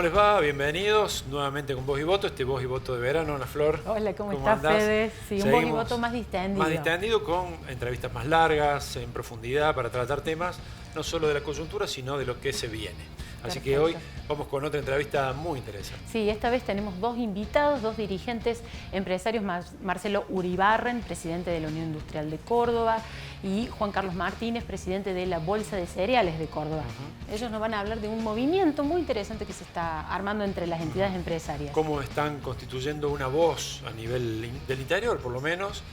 les va? Bienvenidos nuevamente con Voz y Voto, Voz y Voto de verano, Ana Flor. Hola, ¿cómo estás, Fede? Sí, un Voz y Voto más distendido. Más distendido, con entrevistas más largas, en profundidad, para tratar temas no solo de la coyuntura, sino de lo que se viene. Así que hoy vamos con otra entrevista muy interesante. Sí, esta vez tenemos dos invitados, dos dirigentes empresarios, Marcelo Uribarren, presidente de la Unión Industrial de Córdoba, y Juan Carlos Martínez, presidente de la Bolsa de Cereales de Córdoba. Ellos nos van a hablar de un movimiento muy interesante que se está armando entre las entidades empresarias. Cómo están constituyendo una voz a nivel del interior, por lo menos,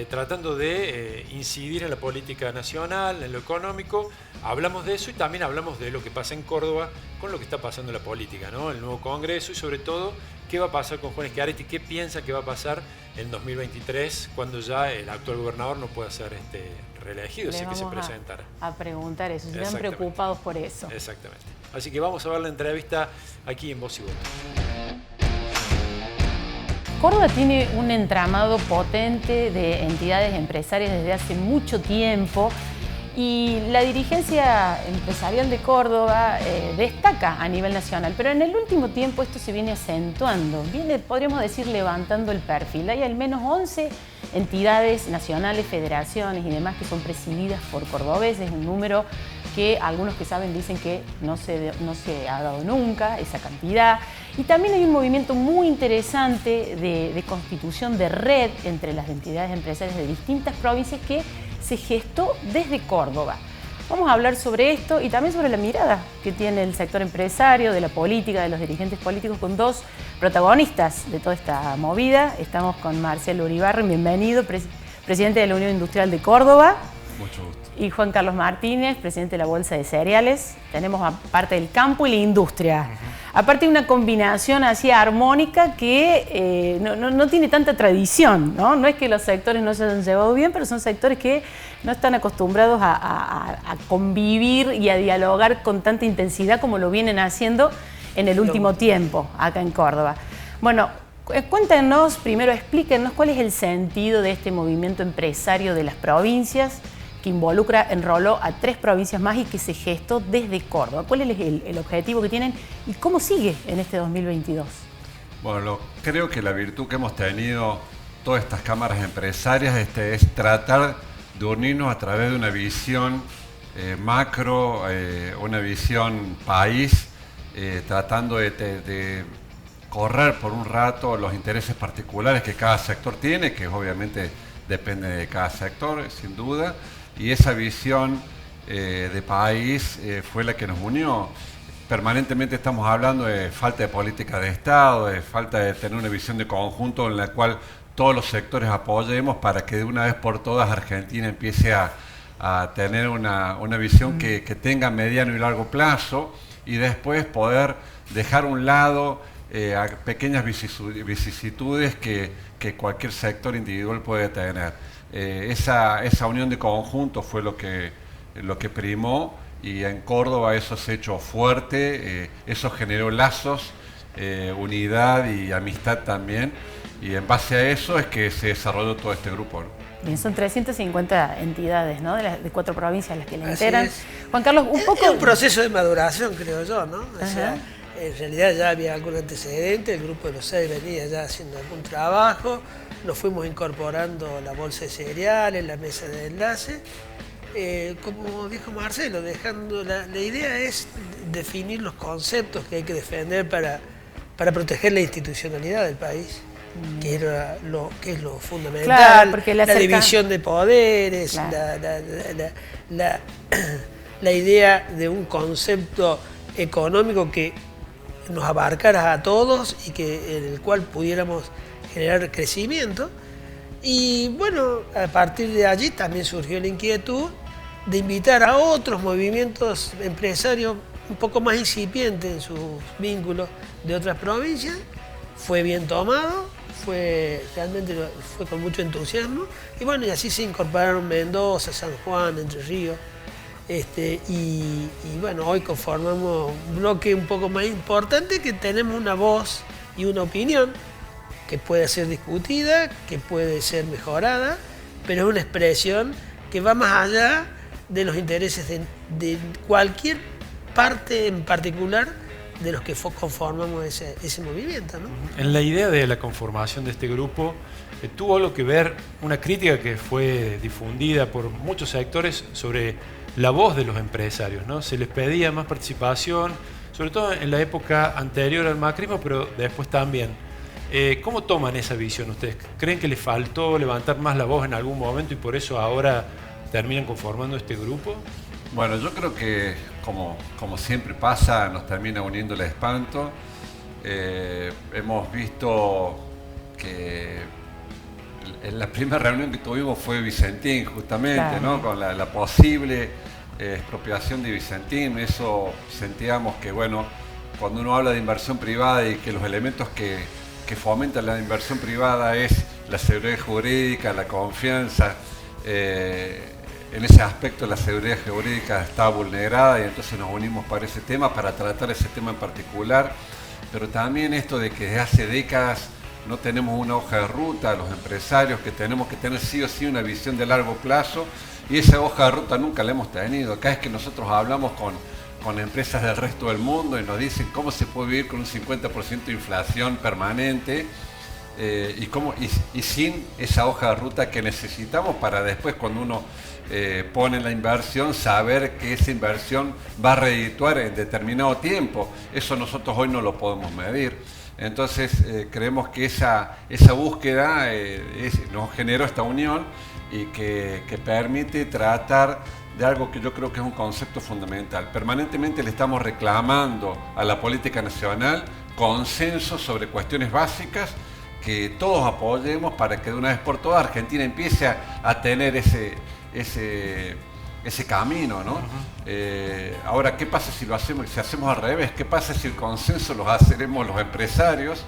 tratando de incidir en la política nacional, en lo económico. Hablamos de eso y también hablamos de lo que pasa en Córdoba con lo que está pasando en la política, ¿no? El nuevo Congreso y sobre todo qué va a pasar con Juan Schiaretti, qué piensa que va a pasar en 2023 cuando ya el actual gobernador no pueda ser reelegido, si es que se presentara. A preguntar eso, si están preocupados por eso. Exactamente. Así que vamos a ver la entrevista aquí en Voz y Voto. Córdoba tiene un entramado potente de entidades empresarias desde hace mucho tiempo y la dirigencia empresarial de Córdoba destaca a nivel nacional, pero en el último tiempo esto se viene acentuando, podríamos decir, levantando el perfil. Hay al menos 11 entidades nacionales, federaciones y demás que son presididas por cordobeses, un número que algunos que saben dicen que no se ha dado nunca, esa cantidad. Y también hay un movimiento muy interesante de constitución de red entre las entidades empresarias de distintas provincias que se gestó desde Córdoba. Vamos a hablar sobre esto y también sobre la mirada que tiene el sector empresario, de la política, de los dirigentes políticos, con dos protagonistas de toda esta movida. Estamos con Marcelo Uribarren, bienvenido, presidente de la Unión Industrial de Córdoba. Mucho gusto. Y Juan Carlos Martínez, presidente de la Bolsa de Cereales. Tenemos aparte del campo y la industria. Aparte una combinación así armónica que no tiene tanta tradición, ¿no? No es que los sectores no se hayan llevado bien, pero son sectores que no están acostumbrados a convivir y a dialogar con tanta intensidad como lo vienen haciendo en el último tiempo acá en Córdoba. Bueno, cuéntenos, primero explíquenos cuál es el sentido de este movimiento empresario de las provincias que enroló a 3 provincias más y que se gestó desde Córdoba. ¿Cuál es el objetivo que tienen y cómo sigue en este 2022? Bueno, creo que la virtud que hemos tenido todas estas cámaras empresarias es tratar de unirnos a través de una visión macro, una visión país, tratando de correr por un rato los intereses particulares que cada sector tiene, que obviamente depende de cada sector, sin duda. Y esa visión de país fue la que nos unió. Permanentemente estamos hablando de falta de política de Estado, de falta de tener una visión de conjunto en la cual todos los sectores apoyemos para que de una vez por todas Argentina empiece a tener una visión que tenga mediano y largo plazo y después poder dejar a un lado a pequeñas vicisitudes que cualquier sector individual puede tener. Esa unión de conjunto fue lo que primó y en Córdoba eso se ha hecho fuerte, eso generó lazos, unidad y amistad también, y en base a eso es que se desarrolló todo este grupo, ¿no? Bien, son 350 entidades, ¿no? de 4 provincias las que la integran. Juan Carlos, un poco... Es un proceso de maduración, creo yo, ¿no? O sea, en realidad ya había algún antecedente, el grupo de los 6 venía ya haciendo algún trabajo, nos fuimos incorporando la bolsa de cereales, la mesa de enlace. Como dijo Marcelo, la idea es definir los conceptos que hay que defender para proteger la institucionalidad del país, que es lo fundamental, claro, porque la división de poderes, claro. la idea de un concepto económico que nos abarcara a todos y en el cual pudiéramos generar crecimiento. Y bueno, a partir de allí también surgió la inquietud de invitar a otros movimientos empresarios un poco más incipientes en sus vínculos de otras provincias. Fue bien tomado, realmente fue con mucho entusiasmo, y bueno, y así se incorporaron Mendoza, San Juan, Entre Ríos, y bueno, hoy conformamos un bloque un poco más importante, que tenemos una voz y una opinión que puede ser discutida, que puede ser mejorada, pero es una expresión que va más allá de los intereses de cualquier parte en particular de los que conformamos ese movimiento, ¿no? En la idea de la conformación de este grupo, tuvo algo que ver una crítica que fue difundida por muchos sectores sobre la voz de los empresarios, ¿no? Se les pedía más participación, sobre todo en la época anterior al macrismo, pero después también. ¿Cómo toman esa visión ustedes? ¿Creen que les faltó levantar más la voz en algún momento y por eso ahora terminan conformando este grupo? Bueno, yo creo que, como siempre pasa, nos termina uniendo el espanto. Hemos visto que en la primera reunión que tuvimos fue Vicentín, justamente, claro, ¿no? Con la posible expropiación de Vicentín. Eso sentíamos que, bueno, cuando uno habla de inversión privada y que los elementos que fomentan la inversión privada es la seguridad jurídica, la confianza, en ese aspecto la seguridad jurídica está vulnerada y entonces nos unimos para ese tema, para tratar ese tema en particular, pero también esto de que desde hace décadas no tenemos una hoja de ruta, los empresarios, que tenemos que tener sí o sí una visión de largo plazo, y esa hoja de ruta nunca la hemos tenido. Acá es que nosotros hablamos con empresas del resto del mundo y nos dicen cómo se puede vivir con un 50% de inflación permanente, y sin esa hoja de ruta que necesitamos para después, cuando uno pone la inversión, saber que esa inversión va a redituar en determinado tiempo. Eso nosotros hoy no lo podemos medir. Entonces creemos que esa búsqueda nos generó esta unión y que permite tratar de algo que yo creo que es un concepto fundamental. Permanentemente le estamos reclamando a la política nacional consenso sobre cuestiones básicas que todos apoyemos para que de una vez por todas Argentina empiece a tener ese camino, ¿no? Ahora, ¿qué pasa si hacemos al revés? ¿Qué pasa si el consenso lo hacemos los empresarios?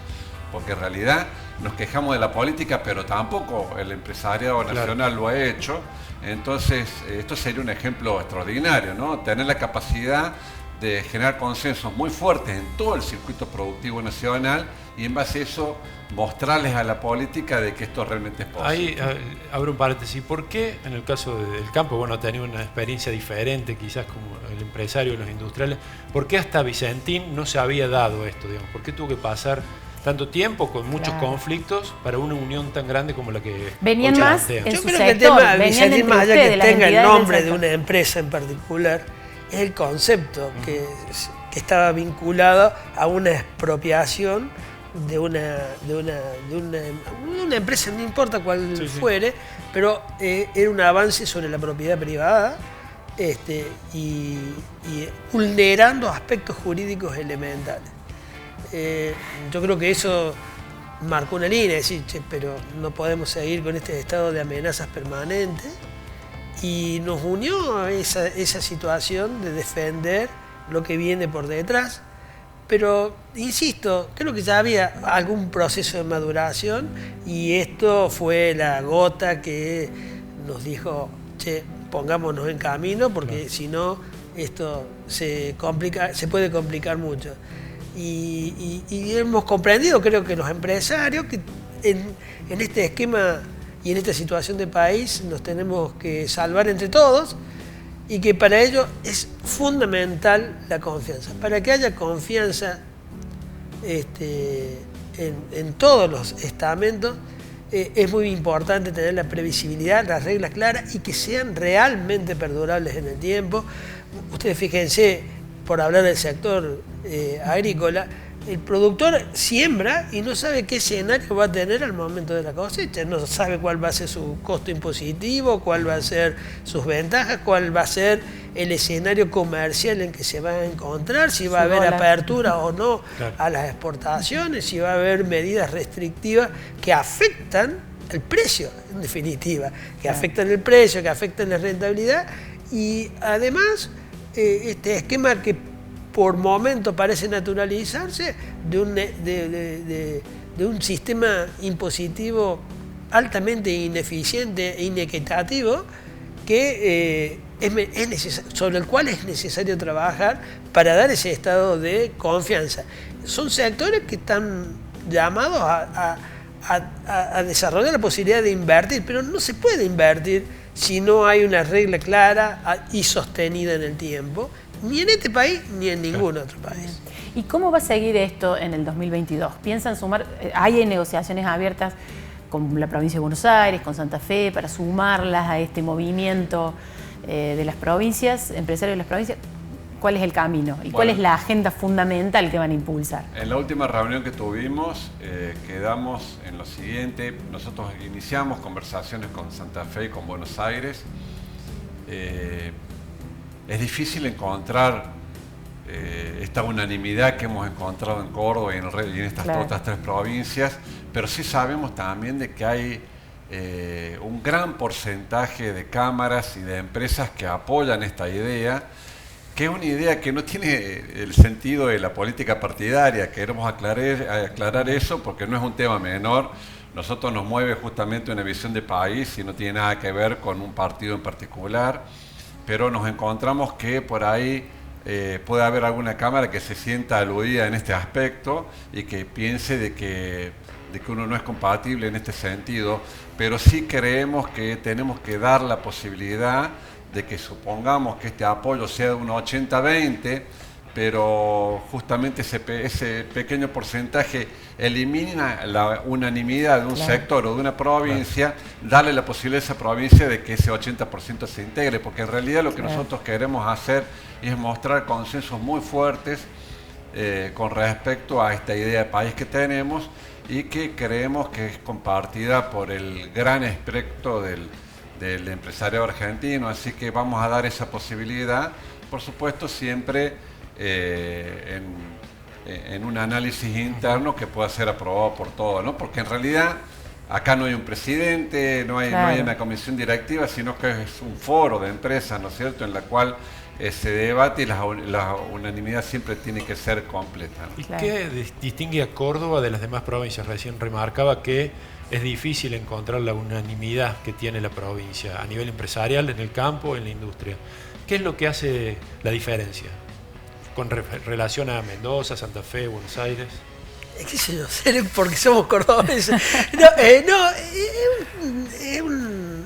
Porque en realidad nos quejamos de la política, pero tampoco el empresariado nacional lo ha hecho. Entonces, esto sería un ejemplo extraordinario, ¿no? Tener la capacidad de generar consensos muy fuertes en todo el circuito productivo nacional y en base a eso mostrarles a la política de que esto realmente es posible. Ahí abro un paréntesis. ¿Por qué en el caso del campo, bueno, ha tenido una experiencia diferente quizás como el empresario y los industriales, por qué hasta Vicentín no se había dado esto, digamos? ¿Por qué tuvo que pasar tanto tiempo con muchos conflictos para una unión tan grande como la que venían más en Yo su creo sector, que el tema de Vicentín, más allá que tenga el nombre de sector, una empresa en particular, es el concepto que estaba vinculado a una expropiación de una empresa, no importa cuál fuere, pero era un avance sobre la propiedad privada, y vulnerando aspectos jurídicos elementales. Yo creo que eso marcó una línea, decir, che, pero no podemos seguir con este estado de amenazas permanentes, y nos unió a esa situación de defender lo que viene por detrás. Pero, insisto, creo que ya había algún proceso de maduración y esto fue la gota que nos dijo, che, pongámonos en camino porque si no, esto se puede complicar mucho. Y hemos comprendido, creo que los empresarios, que en este esquema y en esta situación de país nos tenemos que salvar entre todos, y que para ello es fundamental la confianza. Para que haya confianza en todos los estamentos, es muy importante tener la previsibilidad, las reglas claras y que sean realmente perdurables en el tiempo. Ustedes fíjense, por hablar del sector agrícola, el productor siembra y no sabe qué escenario va a tener al momento de la cosecha, no sabe cuál va a ser su costo impositivo, cuál va a ser sus ventajas, cuál va a ser el escenario comercial en que se va a encontrar, si va a haber apertura o no a las exportaciones, si va a haber medidas restrictivas que afectan el precio, en definitiva, que afectan el precio, que afectan la rentabilidad, y además este esquema que por momento parece naturalizarse de un sistema impositivo altamente ineficiente e inequitativo que sobre el cual es necesario trabajar para dar ese estado de confianza. Son sectores que están llamados a desarrollar la posibilidad de invertir, pero no se puede invertir si no hay una regla clara y sostenida en el tiempo. ni en este país ni en ningún otro país. ¿Y cómo va a seguir esto en el 2022? ¿Piensan sumar? ¿Hay negociaciones abiertas con la provincia de Buenos Aires, con Santa Fe, para sumarlas a este movimiento de las provincias, empresarios de las provincias? ¿Cuál es el camino? ¿Y cuál es la agenda fundamental que van a impulsar? En la última reunión que tuvimos, quedamos en lo siguiente. Nosotros iniciamos conversaciones con Santa Fe y con Buenos Aires. Es difícil encontrar esta unanimidad que hemos encontrado en Córdoba y en estas otras 3 provincias, pero sí sabemos también de que hay un gran porcentaje de cámaras y de empresas que apoyan esta idea, que es una idea que no tiene el sentido de la política partidaria. Queremos aclarar eso porque no es un tema menor. Nosotros nos mueve justamente una visión de país y no tiene nada que ver con un partido en particular, pero nos encontramos que por ahí puede haber alguna cámara que se sienta aludida en este aspecto y que piense de que uno no es compatible en este sentido, pero sí creemos que tenemos que dar la posibilidad de que supongamos que este apoyo sea de un 80-20, pero justamente ese pequeño porcentaje elimina la unanimidad de un sector o de una provincia, darle la posibilidad a esa provincia de que ese 80% se integre, porque en realidad lo que nosotros queremos hacer es mostrar consensos muy fuertes con respecto a esta idea de país que tenemos y que creemos que es compartida por el gran espectro del empresario argentino, así que vamos a dar esa posibilidad, por supuesto siempre en un análisis interno que pueda ser aprobado por todos, ¿no? Porque en realidad acá no hay un presidente, no hay una comisión directiva, sino que es un foro de empresas, ¿no es cierto?, en la cual se debate y la unanimidad siempre tiene que ser completa, ¿no? ¿Y qué distingue a Córdoba de las demás provincias? Recién remarcaba que es difícil encontrar la unanimidad que tiene la provincia a nivel empresarial, en el campo, en la industria. ¿Qué es lo que hace la diferencia con relación a Mendoza, Santa Fe, Buenos Aires? ¿Qué sé yo? Porque somos cordobeses.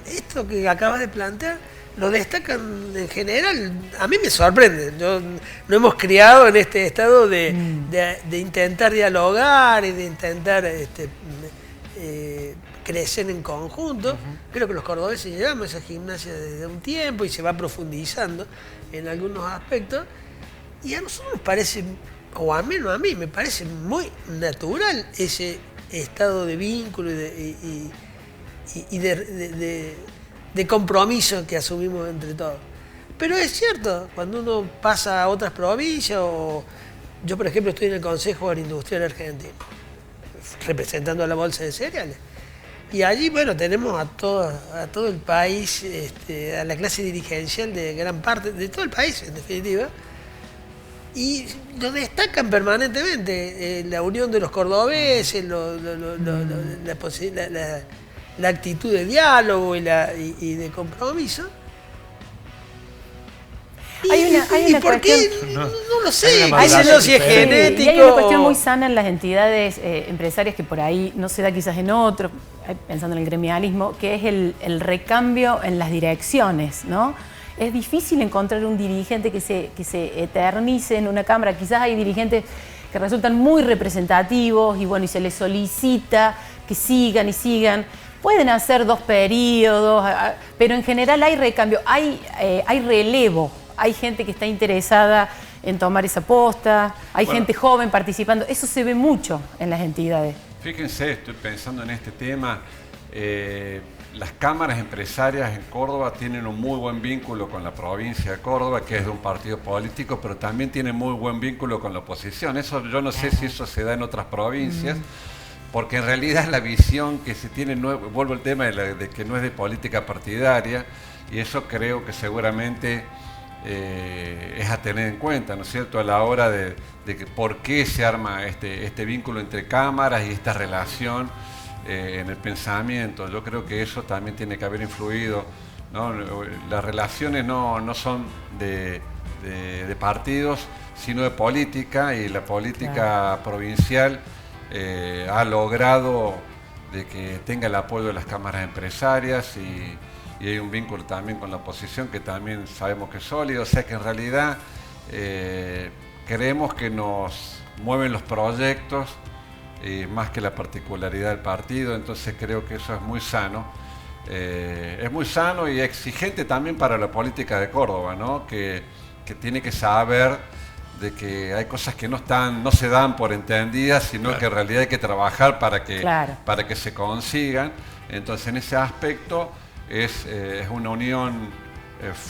Esto que acabas de plantear lo destacan en general. A mí me sorprende. Nos hemos criado en este estado de intentar dialogar y de intentar crecer en conjunto. Creo que los cordobeses llevamos esa gimnasia desde un tiempo y se va profundizando en algunos aspectos. Y a nosotros nos parece, o al menos a mí, me parece muy natural ese estado de vínculo y de compromiso que asumimos entre todos. Pero es cierto, cuando uno pasa a otras provincias, o yo por ejemplo estoy en el Consejo Agroindustrial Argentino, representando a la Bolsa de Cereales, y allí, bueno, tenemos a todo el país, a la clase dirigencial de gran parte, de todo el país en definitiva, y lo destacan permanentemente, la unión de los cordobeses, la actitud de diálogo y de compromiso. Hay una por qué? cuestión, no lo sé. Hay No sé si es genético. Y hay una cuestión muy sana en las entidades empresarias que por ahí no se da quizás en otros, pensando en el gremialismo, que es el recambio en las direcciones, ¿no? Es difícil encontrar un dirigente que se eternice en una cámara. Quizás hay dirigentes que resultan muy representativos y bueno, y se les solicita que sigan y sigan. Pueden hacer 2 periodos, pero en general hay recambio, hay relevo. Hay gente que está interesada en tomar esa posta, hay gente joven participando. Eso se ve mucho en las entidades. Fíjense, estoy pensando en este tema. Las cámaras empresarias en Córdoba tienen un muy buen vínculo con la provincia de Córdoba, que es de un partido político, pero también tienen muy buen vínculo con la oposición. Eso yo no sé si eso se da en otras provincias, porque en realidad la visión que se tiene, vuelvo al tema de que no es de política partidaria, y eso creo que seguramente es a tener en cuenta, ¿no es cierto?, a la hora de que por qué se arma este vínculo entre cámaras y esta relación en el pensamiento. Yo creo que eso también tiene que haber influido, ¿no? Las relaciones no son de partidos, sino de política, y la política provincial ha logrado de que tenga el apoyo de las cámaras empresarias y hay un vínculo también con la oposición que también sabemos que es sólido. O sea que en realidad creemos que nos mueven los proyectos más que la particularidad del partido, entonces creo que eso es muy sano. Es muy sano y exigente también para la política de Córdoba, ¿no? Que tiene que saber de que hay cosas que no se dan por entendidas, sino que en realidad hay que trabajar para que se consigan. Entonces, en ese aspecto es una unión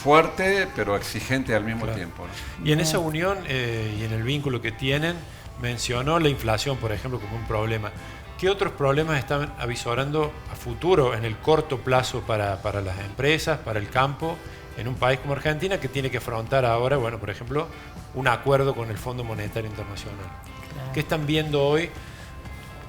fuerte, pero exigente al mismo tiempo, ¿no? Y en esa unión y en el vínculo que tienen, mencionó la inflación, por ejemplo, como un problema. ¿Qué otros problemas están avisorando a futuro, en el corto plazo, para las empresas, para el campo, en un país como Argentina, que tiene que afrontar ahora, bueno, por ejemplo, un acuerdo con el Fondo Monetario Internacional? Claro. ¿Qué están viendo hoy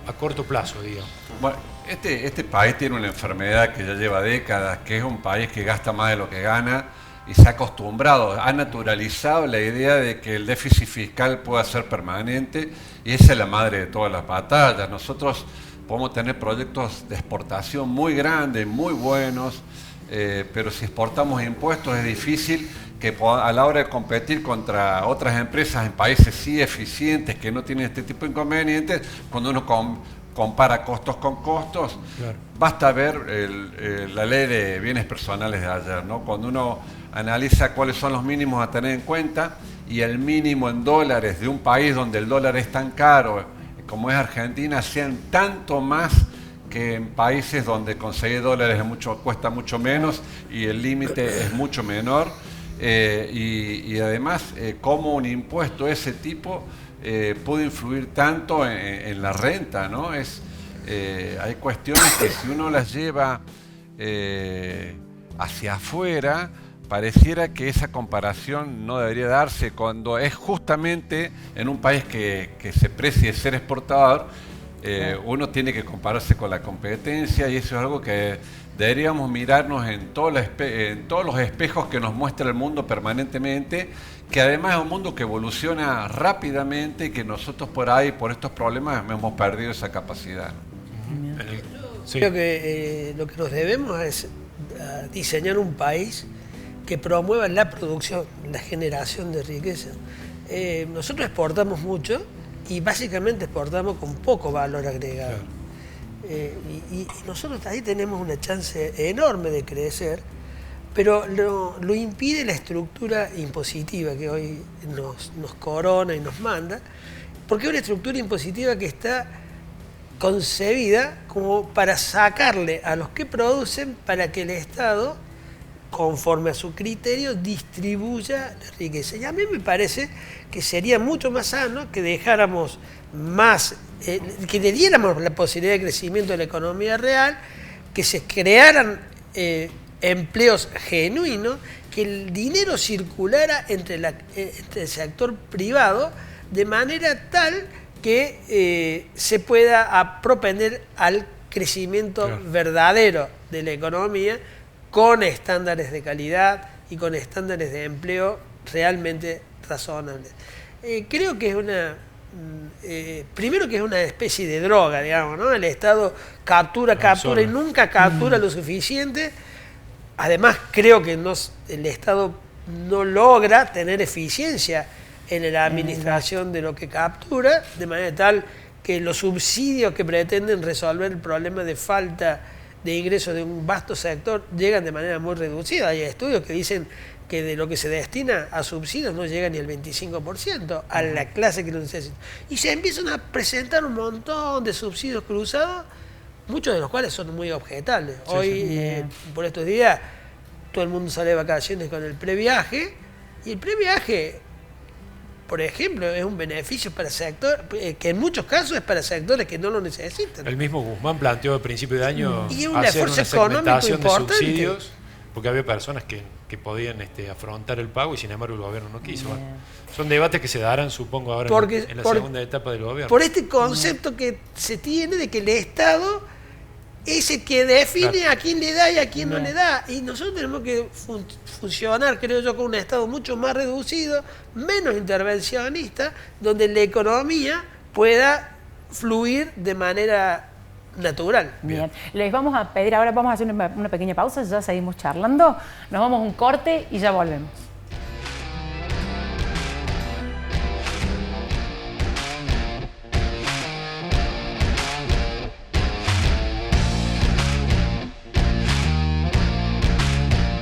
a corto plazo, digamos? Bueno, este país tiene una enfermedad que ya lleva décadas, que es un país que gasta más de lo que gana y se ha acostumbrado, ha naturalizado la idea de que el déficit fiscal pueda ser permanente, y esa es la madre de todas las batallas. Nosotros podemos tener proyectos de exportación muy grandes, muy buenos, pero si exportamos impuestos es difícil que a la hora de competir contra otras empresas en países sí eficientes que no tienen este tipo de inconvenientes, cuando uno compara costos con costos, claro. Basta ver la ley de bienes personales de ayer, ¿no? Cuando uno analiza cuáles son los mínimos a tener en cuenta, y el mínimo en dólares de un país donde el dólar es tan caro como es Argentina, sean tanto más que en países donde conseguir dólares cuesta mucho menos y el límite es mucho menor, y además cómo un impuesto de ese tipo puede influir tanto en la renta, ¿no? Hay cuestiones que si uno las lleva hacia afuera, pareciera que esa comparación no debería darse, cuando es justamente en un país que se precie ser exportador. Uno tiene que compararse con la competencia, y eso es algo que deberíamos mirarnos en todos los espejos que nos muestra el mundo permanentemente, que además es un mundo que evoluciona rápidamente y que nosotros por estos problemas hemos perdido esa capacidad. Sí. Creo que lo que nos debemos es diseñar un país que promueva la producción, la generación de riqueza. Nosotros exportamos mucho y básicamente exportamos con poco valor agregado. Claro. Y nosotros ahí tenemos una chance enorme de crecer, pero lo impide la estructura impositiva que hoy nos corona y nos manda, porque es una estructura impositiva que está concebida como para sacarle a los que producen, para que el Estado, conforme a su criterio, distribuya la riqueza. Y a mí me parece que sería mucho más sano que dejáramos más, que le diéramos la posibilidad de crecimiento de la economía real, que se crearan empleos genuinos, que el dinero circulara entre el sector privado de manera tal que se pueda propender al crecimiento verdadero de la economía, con estándares de calidad y con estándares de empleo realmente razonables. Creo que es primero que es una especie de droga, digamos, ¿no? El Estado captura y nunca captura lo suficiente. Además, creo que el Estado no logra tener eficiencia en la administración de lo que captura, de manera tal que los subsidios que pretenden resolver el problema de falta de ingresos de un vasto sector llegan de manera muy reducida. Hay estudios que dicen que de lo que se destina a subsidios no llega ni al 25% a la clase que lo necesita. Y se empiezan a presentar un montón de subsidios cruzados, muchos de los cuales son muy objetables. Hoy, por estos días, todo el mundo sale de vacaciones con el previaje, y el previaje, por ejemplo, es un beneficio para sectores, que en muchos casos es para sectores que no lo necesitan. El mismo Guzmán planteó a principio de año hacer una segmentación de subsidios, porque había personas que podían afrontar el pago, y sin embargo el gobierno no quiso. Bueno, son debates que se darán, supongo, ahora en la segunda etapa del gobierno. Por este concepto que se tiene de que el Estado es el que define a quién le da y a quién no le da. Y nosotros tenemos que funcionar, creo yo, con un Estado mucho más reducido, menos intervencionista, donde la economía pueda fluir de manera natural. Bien. Les vamos a pedir, ahora vamos a hacer una pequeña pausa, ya seguimos charlando, nos vamos a un corte y ya volvemos.